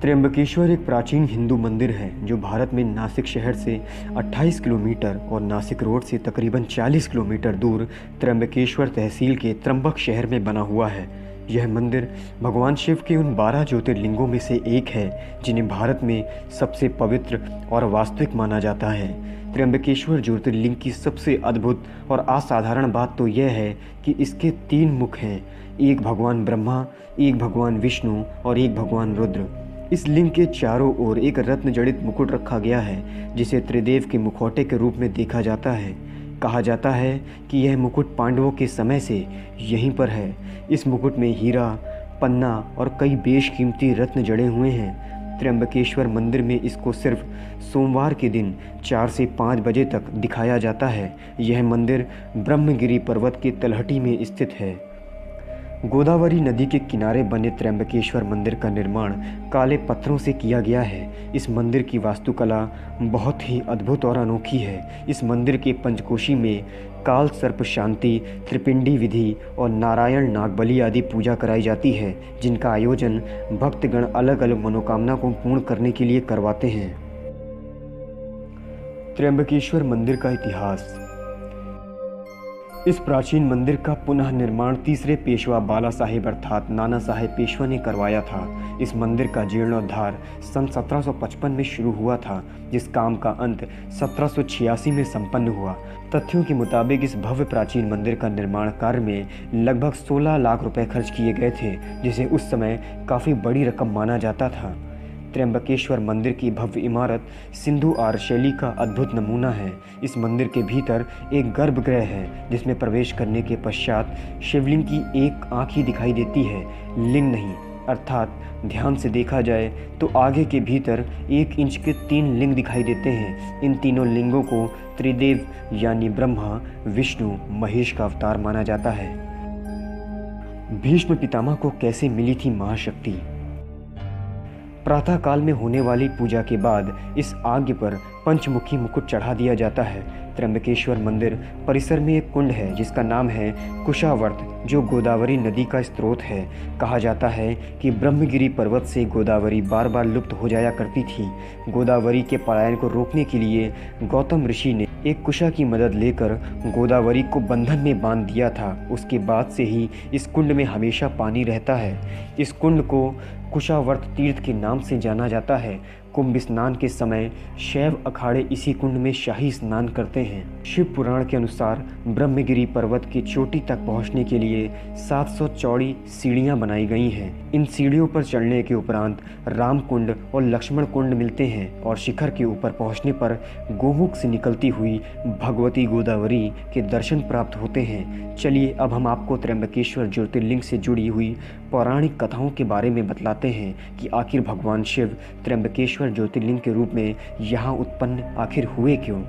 त्र्यंबकेश्वर एक प्राचीन हिंदू मंदिर है जो भारत में नासिक शहर से 28 किलोमीटर और नासिक रोड से तकरीबन 40 किलोमीटर दूर त्र्यंबकेश्वर तहसील के त्र्यंबक शहर में बना हुआ है। यह मंदिर भगवान शिव के उन 12 ज्योतिर्लिंगों में से एक है जिन्हें भारत में सबसे पवित्र और वास्तविक माना जाता है। त्र्यंबकेश्वर ज्योतिर्लिंग की सबसे अद्भुत और असाधारण बात तो यह है कि इसके 3 मुख हैं, एक भगवान ब्रह्मा, एक भगवान विष्णु और एक भगवान रुद्र। इस लिंग के चारों ओर एक रत्न जड़ित मुकुट रखा गया है जिसे त्रिदेव के मुखौटे के रूप में देखा जाता है। कहा जाता है कि यह मुकुट पांडवों के समय से यहीं पर है। इस मुकुट में हीरा, पन्ना और कई बेशकीमती रत्न जड़े हुए हैं। त्र्यंबकेश्वर मंदिर में इसको सिर्फ सोमवार के दिन 4 से 5 बजे तक दिखाया जाता है। यह मंदिर ब्रह्मगिरी पर्वत की तलहटी में स्थित है। गोदावरी नदी के किनारे बने त्र्यंबकेश्वर मंदिर का निर्माण काले पत्थरों से किया गया है। इस मंदिर की वास्तुकला बहुत ही अद्भुत और अनोखी है। इस मंदिर के पंचकोशी में काल सर्प शांति, त्रिपिंडी विधि और नारायण नागबली आदि पूजा कराई जाती है, जिनका आयोजन भक्तगण अलग अलग मनोकामना को पूर्ण करने के लिए करवाते हैं। त्र्यंबकेश्वर मंदिर का इतिहास। इस प्राचीन मंदिर का पुनः निर्माण तीसरे पेशवा बाला साहेब अर्थात नाना साहेब पेशवा ने करवाया था। इस मंदिर का जीर्णोद्धार सन 1755 में शुरू हुआ था, जिस काम का अंत 1786 में संपन्न हुआ। तथ्यों के मुताबिक इस भव्य प्राचीन मंदिर का निर्माण कार्य में लगभग 16 लाख रुपए खर्च किए गए थे, जिसे उस समय काफ़ी बड़ी रकम माना जाता था। त्र्यंबकेश्वर मंदिर की भव्य इमारत सिंधु आर्य शैली का अद्भुत नमूना है। इस मंदिर के भीतर एक गर्भगृह है जिसमें प्रवेश करने के पश्चात शिवलिंग की एक आँख ही दिखाई देती है, लिंग नहीं। अर्थात ध्यान से देखा जाए तो आगे के भीतर 1 इंच के 3 लिंग दिखाई देते हैं। इन तीनों लिंगों को त्रिदेव यानी ब्रह्मा, विष्णु, महेश का अवतार माना जाता है। भीष्म पितामह को कैसे मिली थी महाशक्ति। प्रातः काल में होने वाली पूजा के बाद इस आज्ञ पर पंचमुखी मुकुट चढ़ा दिया जाता है। त्र्यंबकेश्वर मंदिर परिसर में एक कुंड है जिसका नाम है कुशावर्त, जो गोदावरी नदी का स्रोत है। कहा जाता है कि ब्रह्मगिरी पर्वत से गोदावरी बार बार लुप्त हो जाया करती थी। गोदावरी के पलायन को रोकने के लिए गौतम ऋषि ने एक कुशा की मदद लेकर गोदावरी को बंधन में बांध दिया था। उसके बाद से ही इस कुंड में हमेशा पानी रहता है। इस कुंड को कुशावर्त तीर्थ के नाम से जाना जाता है। कुंभ स्नान के समय शैव अखाड़े इसी कुंड में शाही स्नान करते हैं। शिव पुराण के अनुसार ब्रह्मगिरी पर्वत की चोटी तक पहुंचने के लिए 700 चौड़ी सीढ़ियां बनाई गई हैं। इन सीढ़ियों पर चढ़ने के उपरांत राम कुंड और लक्ष्मण कुंड मिलते हैं और शिखर के ऊपर पहुंचने पर गोमुख से निकलती हुई भगवती गोदावरी के दर्शन प्राप्त होते हैं। चलिए अब हम आपको त्र्यंबकेश्वर ज्योतिर्लिंग से जुड़ी हुई पौराणिक कथाओं के बारे में बतलाते हैं कि आखिर भगवान शिव त्र्यंबकेश्वर ज्योतिर्लिंग के रूप में यहाँ उत्पन्न आखिर हुए क्यों।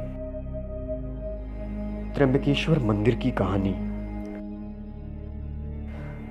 त्र्यंबकेश्वर मंदिर की कहानी।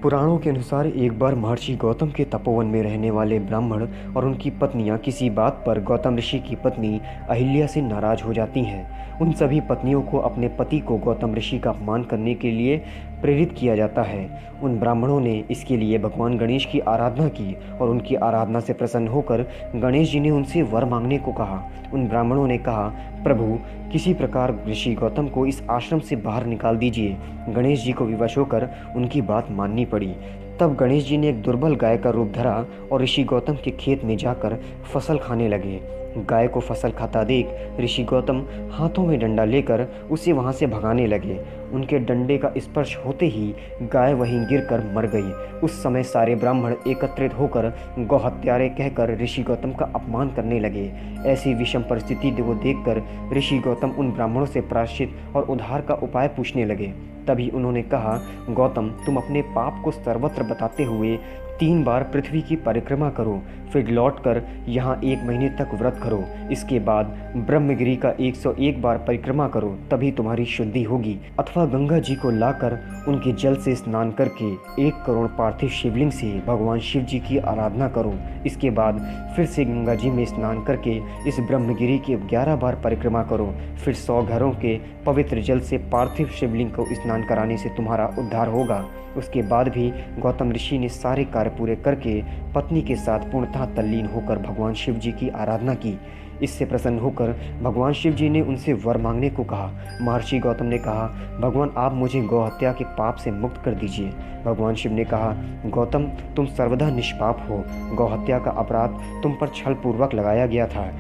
पुराणों के अनुसार एक बार महर्षि गौतम के तपोवन में रहने वाले ब्राह्मण और उनकी पत्नियां किसी बात पर गौतम ऋषि की पत्नी अहिल्या से नाराज हो जाती हैं। उन सभी पत्नियों को अपने पति को गौतम ऋषि का अपमान करने के लिए प्रेरित किया जाता है। उन ब्राह्मणों ने इसके लिए भगवान गणेश की आराधना की और उनकी आराधना से प्रसन्न होकर गणेश जी ने उनसे वर मांगने को कहा। उन ब्राह्मणों ने कहा, प्रभु किसी प्रकार ऋषि गौतम को इस आश्रम से बाहर निकाल दीजिए। गणेश जी को विवश होकर उनकी बात माननी पड़ी। तब गणेश जी ने एक दुर्बल गाय का रूप धरा और ऋषि गौतम के खेत में जाकर फसल खाने लगे। गाय को फसल खाता देख ऋषि गौतम हाथों में डंडा लेकर उसे वहां से भगाने लगे। उनके डंडे का स्पर्श होते ही गाय वहीं गिरकर मर गई। उस समय सारे ब्राह्मण एकत्रित होकर गौ हत्यारे कहकर ऋषि गौतम का अपमान करने लगे। ऐसी विषम परिस्थिति को देखकर ऋषि गौतम उन ब्राह्मणों से प्रायश्चित और उद्धार का उपाय पूछने लगे। तभी उन्होंने कहा, गौतम तुम अपने पाप को सर्वत्र बताते हुए 3 बार पृथ्वी की परिक्रमा करो, फिर लौटकर यहाँ 1 महीने तक व्रत करो। इसके बाद ब्रह्मगिरी का 101 बार परिक्रमा करो, तभी तुम्हारी शुद्धि होगी। अथवा गंगा जी को लाकर उनके जल से स्नान करके 1 करोड़ पार्थिव शिवलिंग से भगवान शिव जी की आराधना करो। इसके बाद फिर से गंगा जी में स्नान करके इस ब्रह्मगिरी की 11 बार परिक्रमा करो। फिर 100 घरों के पवित्र जल से पार्थिव शिवलिंग को स्नान कराने से तुम्हारा उद्धार होगा। उसके बाद भी गौतम ऋषि ने सारे कार्य कार्य पूरे करके पत्नी के साथ पूर्णतः तल्लीन होकर भगवान शिव जी की आराधना की। इससे प्रसन्न होकर भगवान शिव जी ने उनसे वर मांगने को कहा। महर्षि गौतम ने कहा, भगवान आप मुझे गौ हत्या के पाप से मुक्त कर दीजिए। भगवान शिव ने कहा, गौतम तुम सर्वदा निष्पाप हो, गौ हत्या का अपराध तुम पर छल पूर्वक लगाया गया था।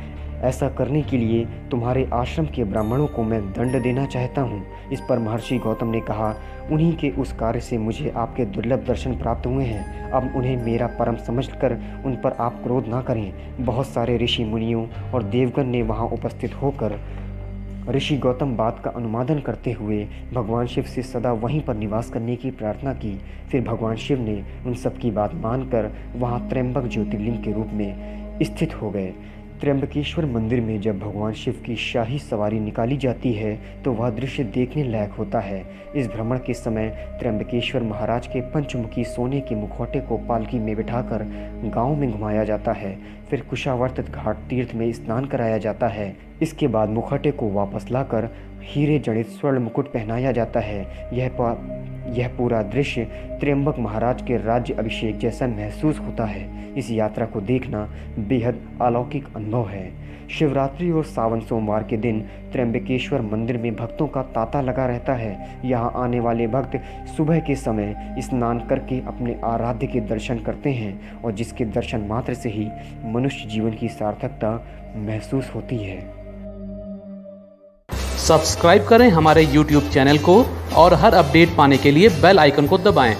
ऐसा करने के लिए तुम्हारे आश्रम के ब्राह्मणों को मैं दंड देना चाहता हूँ। इस पर महर्षि गौतम ने कहा, उन्हीं के उस कार्य से मुझे आपके दुर्लभ दर्शन प्राप्त हुए हैं। अब उन्हें मेरा परम समझकर उन पर आप क्रोध ना करें। बहुत सारे ऋषि मुनियों और देवगण ने वहाँ उपस्थित होकर ऋषि गौतम बात का अनुमोदन करते हुए भगवान शिव से सदा वहीं पर निवास करने की प्रार्थना की। फिर भगवान शिव ने उन सब की बात मानकर वहाँ त्र्यंबक ज्योतिर्लिंग के रूप में स्थित हो गए। त्र्यंबकेश्वर मंदिर में जब भगवान शिव की शाही सवारी निकाली जाती है तो वह दृश्य देखने लायक होता है। इस भ्रमण के समय त्र्यंबकेश्वर महाराज के पंचमुखी सोने के मुखौटे को पालकी में बिठाकर गांव में घुमाया जाता है। फिर कुशावर्त घाट तीर्थ में स्नान कराया जाता है। इसके बाद मुखौटे को वापस लाकर हीरे जड़ित स्वर्ण मुकुट पहनाया जाता है। यह पूरा दृश्य त्र्यंबक महाराज के राज्य अभिषेक जैसा महसूस होता है। इस यात्रा को देखना बेहद अलौकिक अनुभव है। शिवरात्रि और सावन सोमवार के दिन त्र्यंबकेश्वर मंदिर में भक्तों का तांता लगा रहता है। यहाँ आने वाले भक्त सुबह के समय स्नान करके अपने आराध्य के दर्शन करते हैं और जिसके दर्शन मात्र से ही मनुष्य जीवन की सार्थकता महसूस होती है। सब्सक्राइब करें हमारे YouTube चैनल को और हर अपडेट पाने के लिए बेल आइकन को दबाएं।